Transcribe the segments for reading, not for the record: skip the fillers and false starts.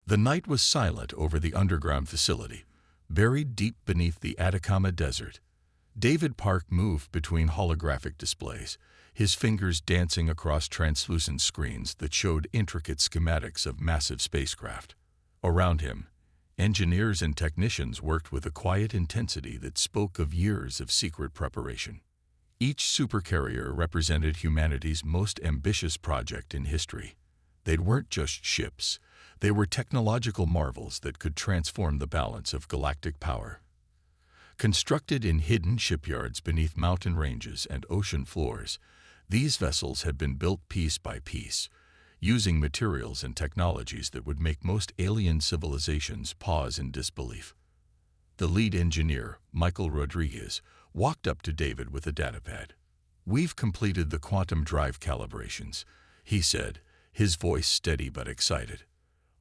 The night was silent over the underground facility, buried deep beneath the Atacama Desert. David Park moved between holographic displays, his fingers dancing across translucent screens that showed intricate schematics of massive spacecraft. Around him, engineers and technicians worked with a quiet intensity that spoke of years of secret preparation. Each supercarrier represented humanity's most ambitious project in history. They weren't just ships, they were technological marvels that could transform the balance of galactic power. Constructed in hidden shipyards beneath mountain ranges and ocean floors, these vessels had been built piece by piece, using materials and technologies that would make most alien civilizations pause in disbelief. The lead engineer, Michael Rodriguez, walked up to David with a datapad. "We've completed the quantum drive calibrations," he said, his voice steady but excited.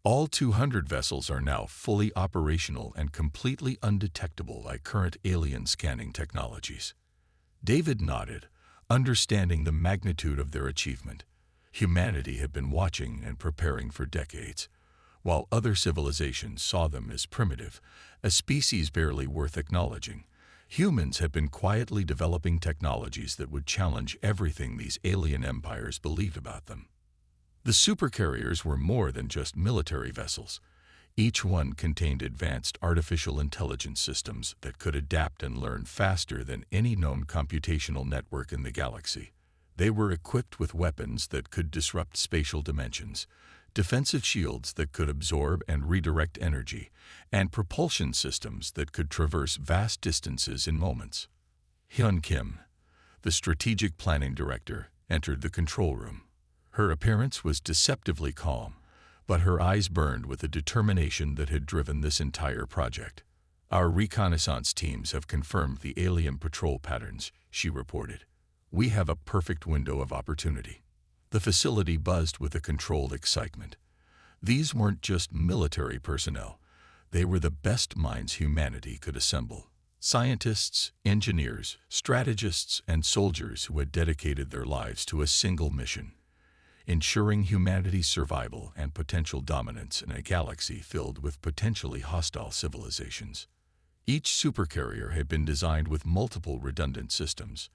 "All 200 vessels are now fully operational and completely undetectable by current alien scanning technologies." David nodded, understanding the magnitude of their achievement. Humanity had been watching and preparing for decades. While other civilizations saw them as primitive, a species barely worth acknowledging, humans had been quietly developing technologies that would challenge everything these alien empires believed about them. The supercarriers were more than just military vessels. Each one contained advanced artificial intelligence systems that could adapt and learn faster than any known computational network in the galaxy. They were equipped with weapons that could disrupt spatial dimensions, defensive shields that could absorb and redirect energy, and propulsion systems that could traverse vast distances in moments. Hyun Kim, the strategic planning director, entered the control room. Her appearance was deceptively calm, but her eyes burned with a determination that had driven this entire project. "Our reconnaissance teams have confirmed the alien patrol patterns," she reported. "We have a perfect window of opportunity." The facility buzzed with a controlled excitement. These weren't just military personnel. They were the best minds humanity could assemble. Scientists, engineers, strategists, and soldiers who had dedicated their lives to a single mission: ensuring humanity's survival and potential dominance in a galaxy filled with potentially hostile civilizations. Each supercarrier had been designed with multiple redundant systems.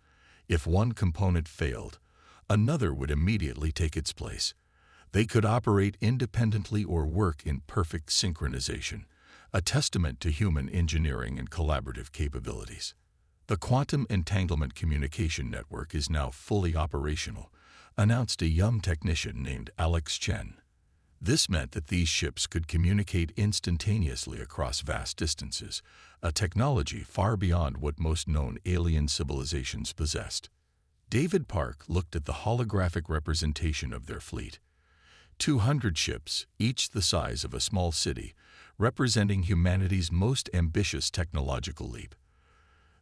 If one component failed, another would immediately take its place. They could operate independently or work in perfect synchronization, a testament to human engineering and collaborative capabilities. "The Quantum Entanglement Communication Network is now fully operational," announced a young technician named Alex Chen. This meant that these ships could communicate instantaneously across vast distances, a technology far beyond what most known alien civilizations possessed. David Park looked at the holographic representation of their fleet. 200 ships, each the size of a small city, representing humanity's most ambitious technological leap.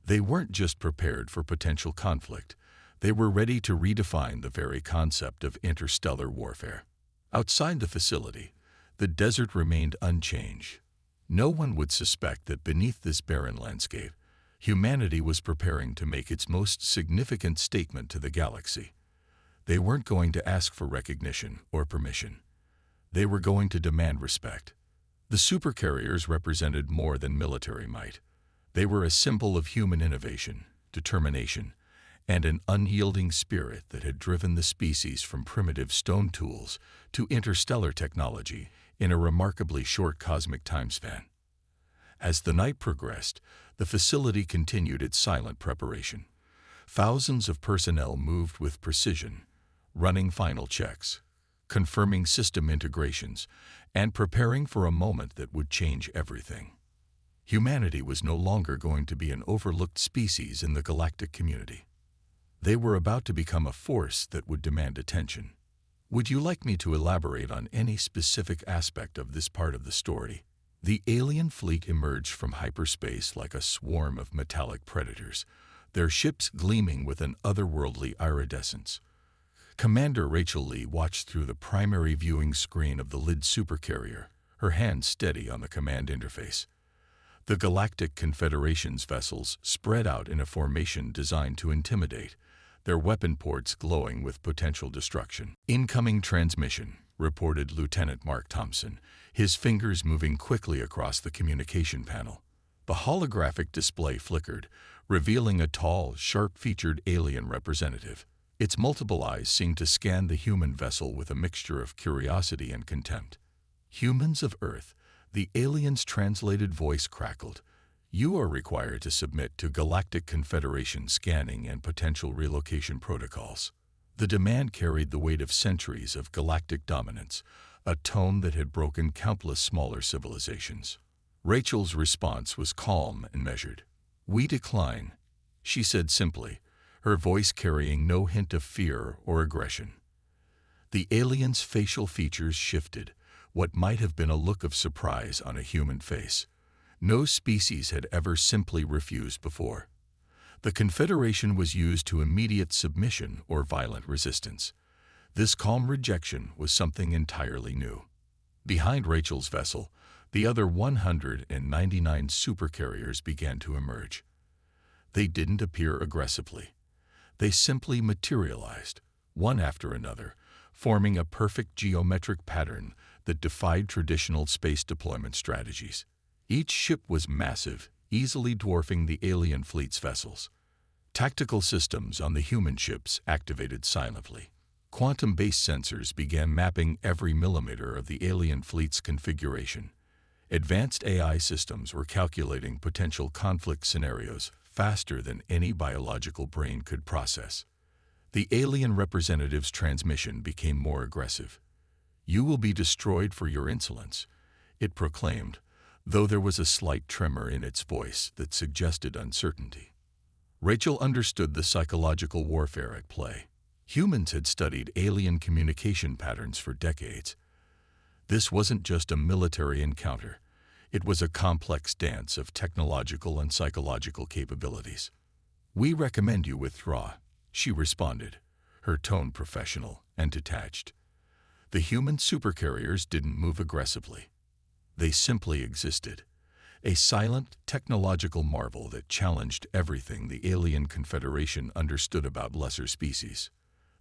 They weren't just prepared for potential conflict. They were ready to redefine the very concept of interstellar warfare. Outside the facility, the desert remained unchanged. No one would suspect that beneath this barren landscape, humanity was preparing to make its most significant statement to the galaxy. They weren't going to ask for recognition or permission. They were going to demand respect. The supercarriers represented more than military might. They were a symbol of human innovation, determination, and an unyielding spirit that had driven the species from primitive stone tools to interstellar technology in a remarkably short cosmic timespan. As the night progressed, the facility continued its silent preparation. Thousands of personnel moved with precision, running final checks, confirming system integrations, and preparing for a moment that would change everything. Humanity was no longer going to be an overlooked species in the galactic community. They were about to become a force that would demand attention. "Would you like me to elaborate on any specific aspect of this part of the story?" The alien fleet emerged from hyperspace like a swarm of metallic predators, their ships gleaming with an otherworldly iridescence. Commander Rachel Lee watched through the primary viewing screen of the Lid supercarrier, her hand steady on the command interface. The Galactic Confederation's vessels spread out in a formation designed to intimidate, their weapon ports glowing with potential destruction. "Incoming transmission," reported Lieutenant Mark Thompson, his fingers moving quickly across the communication panel. The holographic display flickered, revealing a tall, sharp-featured alien representative. Its multiple eyes seemed to scan the human vessel with a mixture of curiosity and contempt. "Humans of Earth," the alien's translated voice crackled. "You are required to submit to Galactic Confederation scanning and potential relocation protocols." The demand carried the weight of centuries of galactic dominance, a tone that had broken countless smaller civilizations. Rachel's response was calm and measured. "We decline," she said simply, her voice carrying no hint of fear or aggression. The alien's facial features shifted, what might have been a look of surprise on a human face. No species had ever simply refused before. The Confederation was used to immediate submission or violent resistance. This calm rejection was something entirely new. Behind Rachel's vessel, the other 199 supercarriers began to emerge. They didn't appear aggressively. They simply materialized, one after another, forming a perfect geometric pattern that defied traditional space deployment strategies. Each ship was massive, easily dwarfing the alien fleet's vessels. Tactical systems on the human ships activated silently. Quantum-based sensors began mapping every millimeter of the alien fleet's configuration. Advanced AI systems were calculating potential conflict scenarios faster than any biological brain could process. The alien representative's transmission became more aggressive. "You will be destroyed for your insolence," it proclaimed, though there was a slight tremor in its voice that suggested uncertainty. Rachel understood the psychological warfare at play. Humans had studied alien communication patterns for decades. This wasn't just a military encounter. It was a complex dance of technological and psychological capabilities. "We recommend you withdraw," she responded, her tone professional and detached. The human supercarriers didn't move aggressively. They simply existed, a silent technological marvel that challenged everything the alien Confederation understood about lesser species.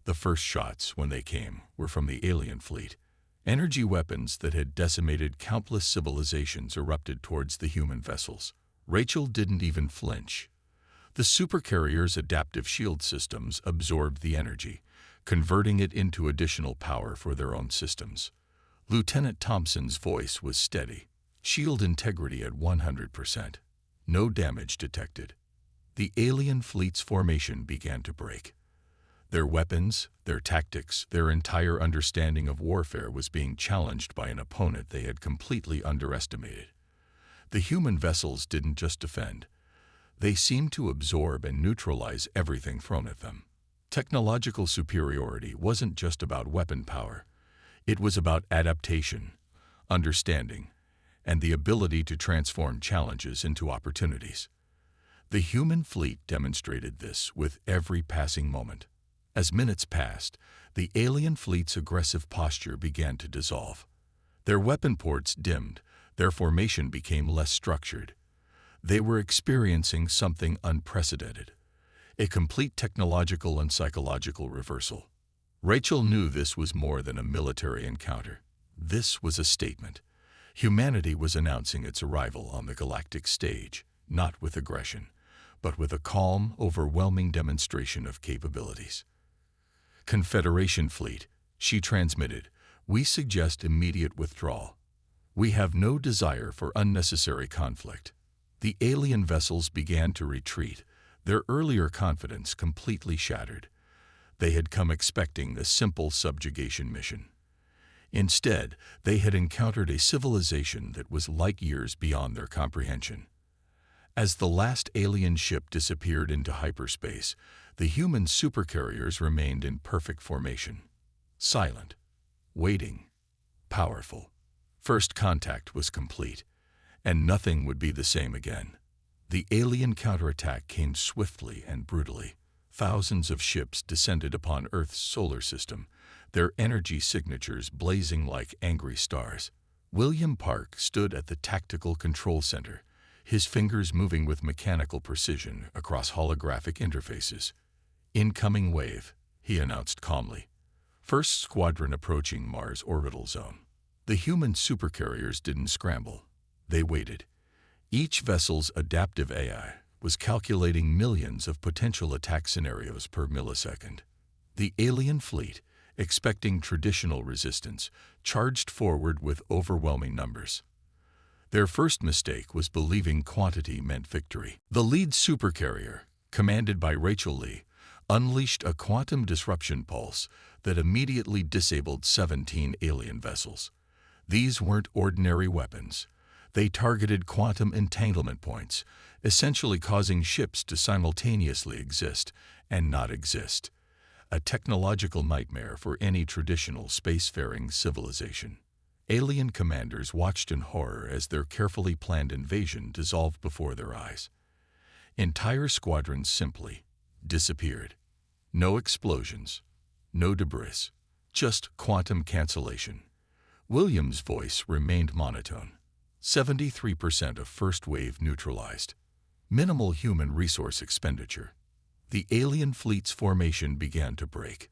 The first shots, when they came, were from the alien fleet. Energy weapons that had decimated countless civilizations erupted towards the human vessels. Rachel didn't even flinch. The supercarriers' adaptive shield systems absorbed the energy, converting it into additional power for their own systems. Lieutenant Thompson's voice was steady. Shield integrity at 100%. No damage detected. The alien fleet's formation began to break. Their weapons, their tactics, their entire understanding of warfare was being challenged by an opponent they had completely underestimated. The human vessels didn't just defend. They seemed to absorb and neutralize everything thrown at them. Technological superiority wasn't just about weapon power. It was about adaptation, understanding, and the ability to transform challenges into opportunities. The human fleet demonstrated this with every passing moment. As minutes passed, the alien fleet's aggressive posture began to dissolve. Their weapon ports dimmed, their formation became less structured. They were experiencing something unprecedented, a complete technological and psychological reversal. Rachel knew this was more than a military encounter. This was a statement. Humanity was announcing its arrival on the galactic stage, not with aggression, but with a calm, overwhelming demonstration of capabilities. "Confederation Fleet," she transmitted, "we suggest immediate withdrawal. We have no desire for unnecessary conflict." The alien vessels began to retreat, their earlier confidence completely shattered. They had come expecting a simple subjugation mission. Instead, they had encountered a civilization that was light years beyond their comprehension. As the last alien ship disappeared into hyperspace, the human supercarriers remained in perfect formation. Silent, waiting, powerful. First contact was complete, and nothing would be the same again. The alien counterattack came swiftly and brutally. Thousands of ships descended upon Earth's solar system, their energy signatures blazing like angry stars. William Park stood at the tactical control center, his fingers moving with mechanical precision across holographic interfaces. "Incoming wave," he announced calmly. First squadron approaching Mars orbital zone. The human supercarriers didn't scramble. They waited. Each vessel's adaptive AI was calculating millions of potential attack scenarios per millisecond. The alien fleet, expecting traditional resistance, charged forward with overwhelming numbers. Their first mistake was believing quantity meant victory. The lead supercarrier, commanded by Rachel Lee, unleashed a quantum disruption pulse that immediately disabled 17 alien vessels. These weren't ordinary weapons. They targeted quantum entanglement points, essentially causing ships to simultaneously exist and not exist. A technological nightmare for any traditional spacefaring civilization. Alien commanders watched in horror as their carefully planned invasion dissolved before their eyes. Entire squadrons simply disappeared. No explosions, no debris, just quantum cancellation. William's voice remained monotone. 73% of first wave neutralized. Minimal human resource expenditure. The alien fleet's formation began to break.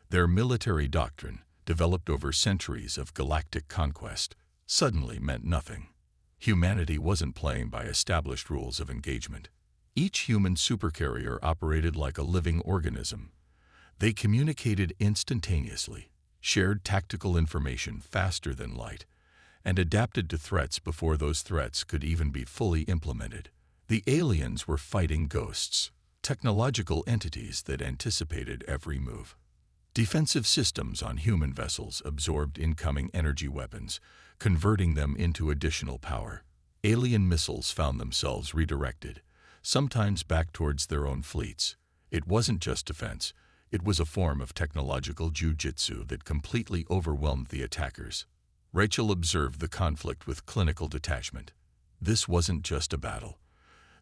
Their military doctrine, developed over centuries of galactic conquest, suddenly meant nothing. Humanity wasn't playing by established rules of engagement. Each human supercarrier operated like a living organism. They communicated instantaneously, shared tactical information faster than light, and adapted to threats before those threats could even be fully implemented. The aliens were fighting ghosts, technological entities that anticipated every move. Defensive systems on human vessels absorbed incoming energy weapons, converting them into additional power. Alien missiles found themselves redirected, sometimes back towards their own fleets. It wasn't just defense, it was a form of technological jujitsu that completely overwhelmed the attackers. Rachel observed the conflict with clinical detachment. This wasn't just a battle.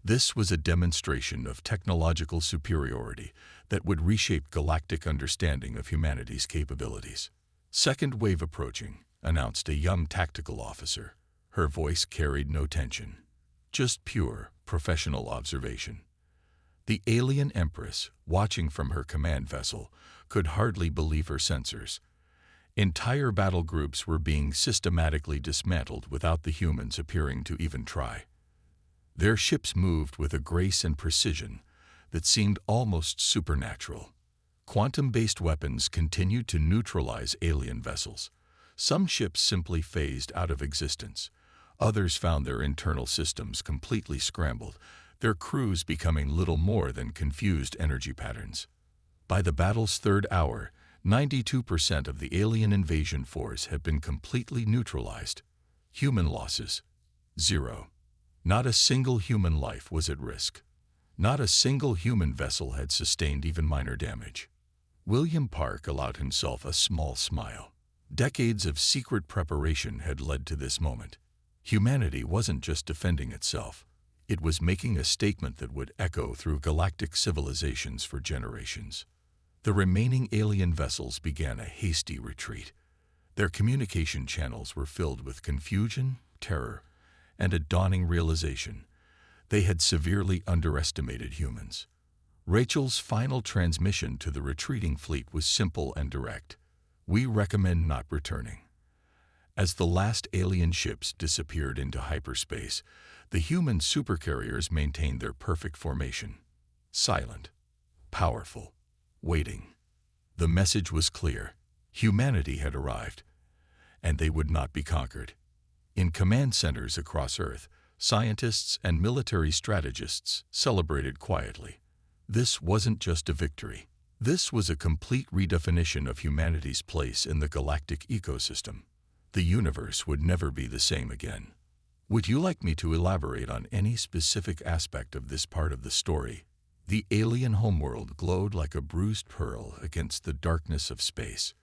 This was a demonstration of technological superiority that would reshape galactic understanding of humanity's capabilities. Second wave approaching, announced a young tactical officer. Her voice carried no tension, just pure, professional observation. The alien Empress, watching from her command vessel, could hardly believe her sensors. Entire battle groups were being systematically dismantled without the humans appearing to even try. Their ships moved with a grace and precision that seemed almost supernatural. Quantum-based weapons continued to neutralize alien vessels. Some ships simply phased out of existence. Others found their internal systems completely scrambled, their crews becoming little more than confused energy patterns. By the battle's third hour, 92% of the alien invasion force had been completely neutralized. Human losses, 0. Not a single human life was at risk. Not a single human vessel had sustained even minor damage. William Park allowed himself a small smile. Decades of secret preparation had led to this moment. Humanity wasn't just defending itself. It was making a statement that would echo through galactic civilizations for generations. The remaining alien vessels began a hasty retreat. Their communication channels were filled with confusion, terror, and a dawning realization. They had severely underestimated humans. Rachel's final transmission to the retreating fleet was simple and direct. We recommend not returning. As the last alien ships disappeared into hyperspace, the human supercarriers maintained their perfect formation. Silent, powerful, waiting. The message was clear. Humanity had arrived, and they would not be conquered. In command centers across Earth, scientists and military strategists celebrated quietly. This wasn't just a victory. This was a complete redefinition of humanity's place in the galactic ecosystem. The universe would never be the same again. Would you like me to elaborate on any specific aspect of this part of the story? The alien homeworld glowed like a bruised pearl against the darkness of space.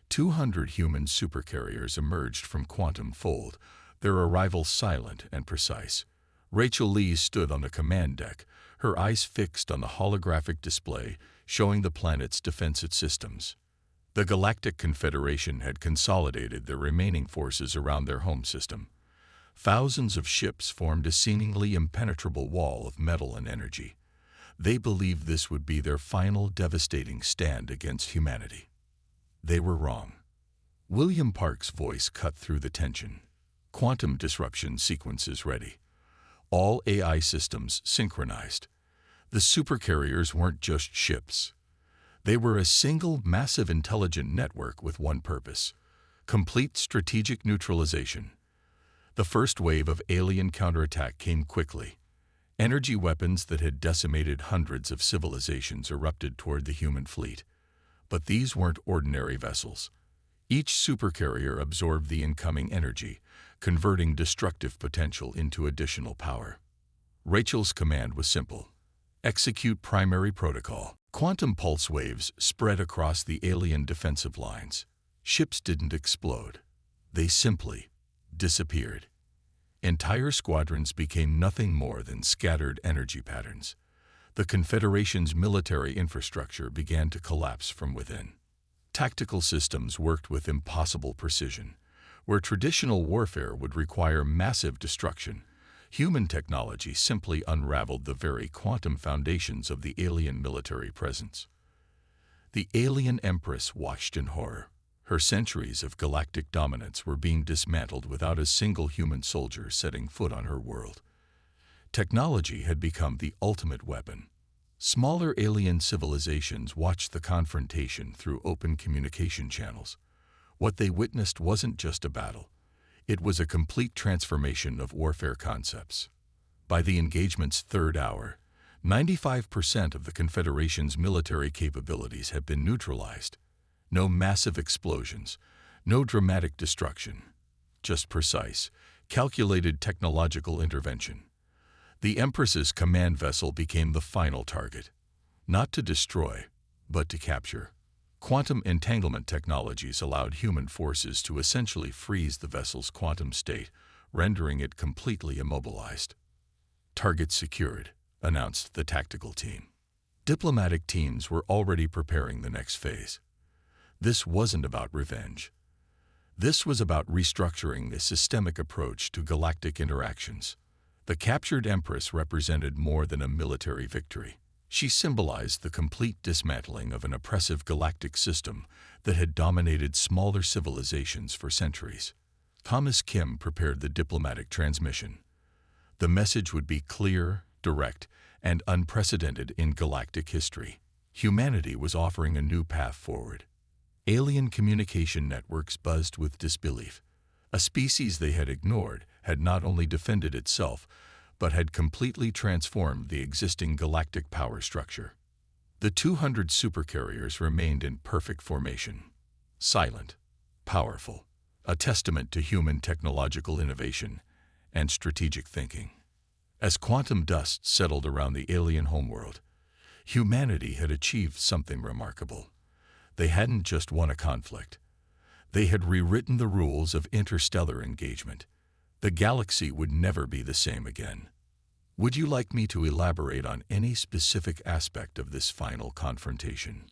200 human supercarriers emerged from Quantum Fold, their arrival silent and precise. Rachel Lee stood on the command deck, her eyes fixed on the holographic display showing the planet's defensive systems. The Galactic Confederation had consolidated their remaining forces around their home system. Thousands of ships formed a seemingly impenetrable wall of metal and energy. They believed this would be their final devastating stand against humanity. They were wrong. William Park's voice cut through the tension. Quantum disruption sequences ready. All AI systems synchronized. The supercarriers weren't just ships. They were a single, massive intelligent network with one purpose: complete strategic neutralization. The first wave of alien counterattack came quickly. Energy weapons that had decimated hundreds of civilizations erupted toward the human fleet. But these weren't ordinary vessels. Each supercarrier absorbed the incoming energy, converting destructive potential into additional power. Rachel's command was simple: execute primary protocol. Quantum pulse waves spread across the alien defensive lines. Ships didn't explode. They simply disappeared. Entire squadrons became nothing more than scattered energy patterns. The Confederation's military infrastructure began to collapse from within. Tactical systems worked with impossible precision. Where traditional warfare would require massive destruction, human technology simply unraveled the very quantum foundations of the alien military presence. The alien Empress watched in horror. Her centuries of galactic dominance were being dismantled without a single human soldier setting foot on her world. Technology had become the ultimate weapon. Smaller alien civilizations watched the confrontation through open communication channels. What they witnessed wasn't just a battle. It was a complete transformation of warfare concepts. By the engagement's third hour, 95% of the Confederation's military capabilities had been neutralized. No massive explosions, no dramatic destruction, just precise, calculated technological intervention. The Empress's command vessel became the final target, not to destroy, but to capture. Quantum entanglement technologies allowed human forces to essentially freeze the vessel's quantum state, rendering it completely immobilized. Target secured, announced the tactical team. Diplomatic teams were already preparing the next phase. This wasn't about revenge. This was about restructuring the systemic approach to galactic interactions. The captured Empress represented more than a military victory. She symbolized the complete dismantling of an oppressive galactic system that had dominated smaller civilizations for centuries. Thomas Kim prepared the diplomatic transmission. The message would be clear, direct, and unprecedented in galactic history. Humanity was offering a new path forward. Alien communication networks buzzed with disbelief. A species they had ignored had not only defended itself, but had completely transformed the existing galactic power structure. The 200 supercarriers remained in perfect formation. Silent, powerful, a testament to human technological innovation and strategic thinking. As quantum dust settled around the alien homeworld, humanity had achieved something remarkable. They hadn't just won a conflict. They had rewritten the rules of interstellar engagement. The galaxy would never be the same again. Would you like me to elaborate on any specific aspect of this final confrontation?